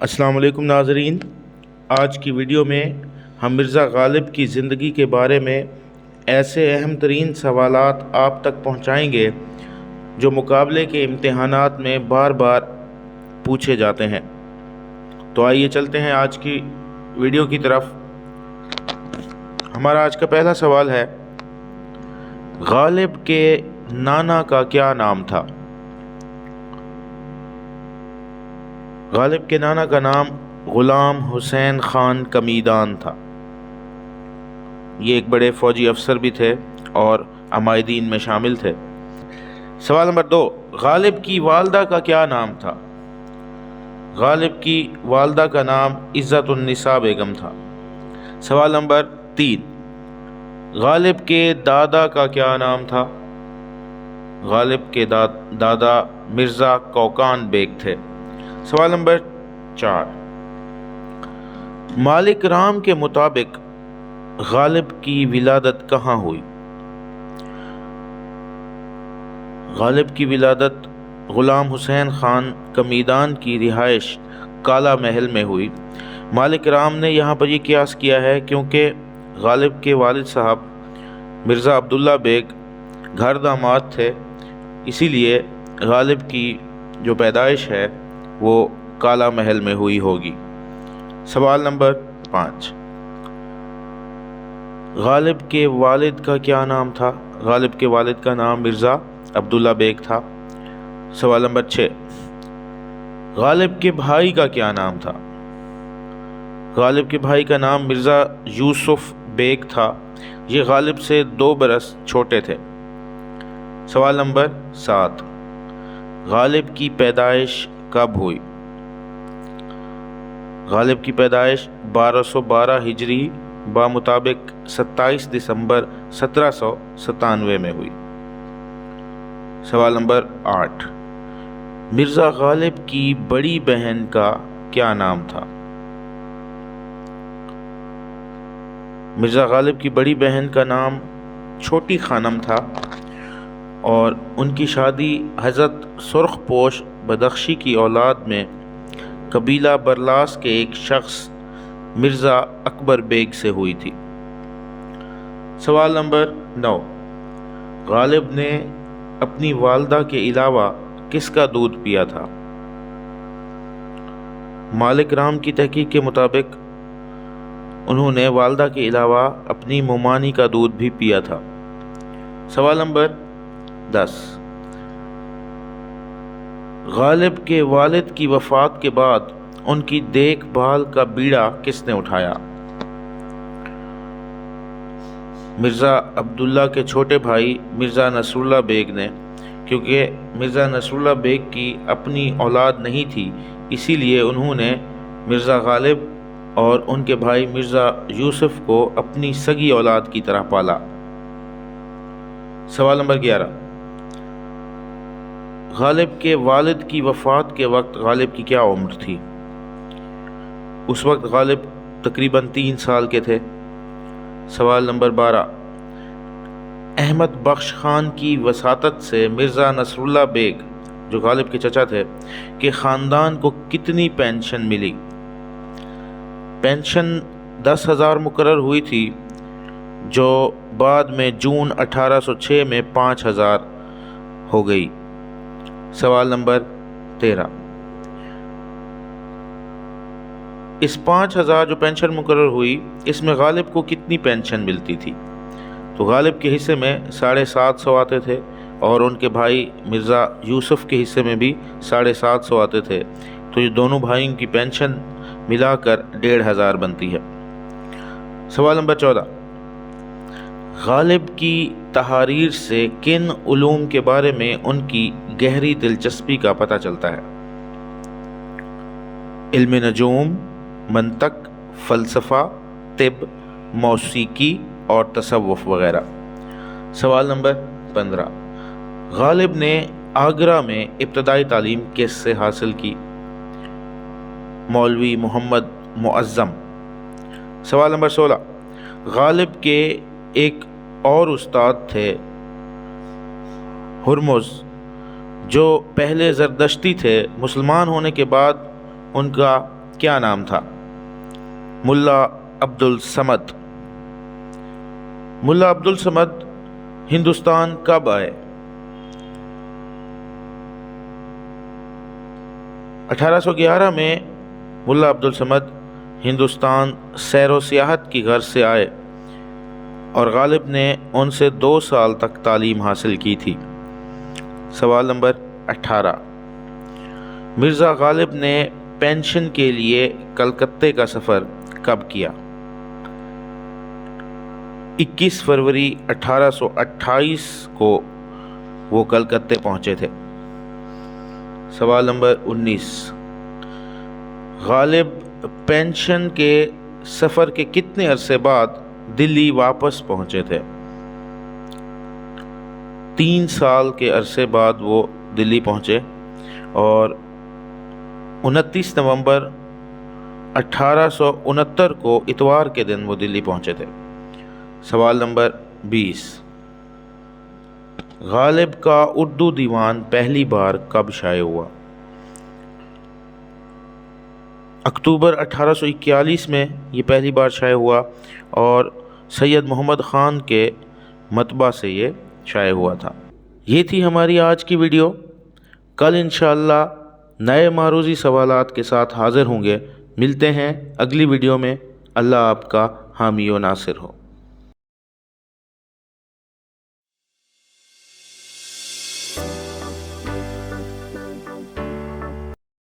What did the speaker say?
السلام علیکم ناظرین، آج کی ویڈیو میں ہم مرزا غالب کی زندگی کے بارے میں ایسے اہم ترین سوالات آپ تک پہنچائیں گے جو مقابلے کے امتحانات میں بار بار پوچھے جاتے ہیں۔ تو آئیے چلتے ہیں آج کی ویڈیو کی طرف۔ ہمارا آج کا پہلا سوال ہے، غالب کے نانا کا کیا نام تھا؟ غالب کے نانا کا نام غلام حسین خان کمیدان تھا۔ یہ ایک بڑے فوجی افسر بھی تھے اور عمائدین میں شامل تھے۔ سوال نمبر 2، غالب کی والدہ کا کیا نام تھا؟ غالب کی والدہ کا نام عزت النساء بیگم تھا۔ سوال نمبر 3، غالب کے دادا کا کیا نام تھا؟ غالب کے دادا مرزا کوکان بیگ تھے۔ سوال نمبر 4، مالک رام کے مطابق غالب کی ولادت کہاں ہوئی؟ غالب کی ولادت غلام حسین خان کمیدان کی رہائش کالا محل میں ہوئی۔ مالک رام نے یہاں پر یہ قیاس کیا ہے کیونکہ غالب کے والد صاحب مرزا عبداللہ بیگ گھر داماد تھے، اسی لیے غالب کی جو پیدائش ہے وہ کالا محل میں ہوئی ہوگی۔ سوال نمبر 5، غالب کے والد کا کیا نام تھا؟ غالب کے والد کا نام مرزا عبداللہ بیگ تھا۔ سوال نمبر 6، غالب کے بھائی کا کیا نام تھا؟ غالب کے بھائی کا نام مرزا یوسف بیگ تھا۔ یہ غالب سے 2 برس چھوٹے تھے۔ سوال نمبر 7، غالب کی پیدائش کب ہوئی؟ غالب کی پیدائش 1212 ہجری بمطابق 27 دسمبر 1797 میں ہوئی۔ سوال نمبر 8، مرزا غالب کی بڑی بہن کا کیا نام تھا؟ مرزا غالب کی بڑی بہن کا نام چھوٹی خانم تھا اور ان کی شادی حضرت سرخ پوش بدخشی کی اولاد میں قبیلہ برلاس کے ایک شخص مرزا اکبر بیگ سے ہوئی تھی۔ سوال نمبر 9، غالب نے اپنی والدہ کے علاوہ کس کا دودھ پیا تھا؟ مالک رام کی تحقیق کے مطابق انہوں نے والدہ کے علاوہ اپنی ممانی کا دودھ بھی پیا تھا۔ سوال نمبر 10، غالب کے والد کی وفات کے بعد ان کی دیکھ بھال کا بیڑا کس نے اٹھایا؟ مرزا عبداللہ کے چھوٹے بھائی مرزا نصراللہ بیگ نے، کیونکہ مرزا نصراللہ بیگ کی اپنی اولاد نہیں تھی، اسی لیے انہوں نے مرزا غالب اور ان کے بھائی مرزا یوسف کو اپنی سگی اولاد کی طرح پالا۔ سوال نمبر 11، غالب کے والد کی وفات کے وقت غالب کی کیا عمر تھی؟ اس وقت غالب تقریباً 3 سال کے تھے۔ سوال نمبر 12، احمد بخش خان کی وساطت سے مرزا نصراللہ بیگ جو غالب کے چچا تھے کہ خاندان کو کتنی پینشن ملی؟ پینشن 10,000 مقرر ہوئی تھی جو بعد میں جون 1806 میں 5,000 ہو گئی۔ سوال نمبر 13، اس 5,000 جو پینشن مقرر ہوئی اس میں غالب کو کتنی پینشن ملتی تھی؟ تو غالب کے حصے میں 750 آتے تھے اور ان کے بھائی مرزا یوسف کے حصے میں بھی 750 آتے تھے، تو یہ دونوں بھائیوں کی پینشن ملا کر 1,500 بنتی ہے۔ سوال نمبر 14، غالب کی تحاریر سے کن علوم کے بارے میں ان کی گہری دلچسپی کا پتہ چلتا ہے؟ علم نجوم، منطق، فلسفہ، طب، موسیقی اور تصوف وغیرہ۔ سوال نمبر 15، غالب نے آگرہ میں ابتدائی تعلیم کس سے حاصل کی؟ مولوی محمد معظم۔ سوال نمبر 16، غالب کے ایک اور استاد تھے ہرمز جو پہلے زردشتی تھے، مسلمان ہونے کے بعد ان کا کیا نام تھا؟ ملا عبد الصمد۔ ملا عبد الصمد ہندوستان کب آئے؟ 1811 میں ملا عبد الصمد ہندوستان سیر و سیاحت کی غرض سے آئے اور غالب نے ان سے 2 سال تک تعلیم حاصل کی تھی۔ سوال نمبر 18، مرزا غالب نے پینشن کے لیے کلکتے کا سفر کب کیا؟ 21 فروری 1828 کو وہ کلکتے پہنچے تھے۔ سوال نمبر 19، غالب پینشن کے سفر کے کتنے عرصے بعد دلی واپس پہنچے تھے؟ 3 سال کے عرصے بعد وہ دلی پہنچے اور 29 نومبر 1869 کو اتوار کے دن وہ دلی پہنچے تھے۔ سوال نمبر 20، غالب کا اردو دیوان پہلی بار کب شائع ہوا؟ اکتوبر 1841 میں یہ پہلی بار شائع ہوا اور سید محمد خان کے مطبع سے یہ شائع ہوا تھا۔ یہ تھی ہماری آج کی ویڈیو۔ کل انشاءاللہ نئے معروضی سوالات کے ساتھ حاضر ہوں گے۔ ملتے ہیں اگلی ویڈیو میں۔ اللہ آپ کا حامی و ناصر ہو۔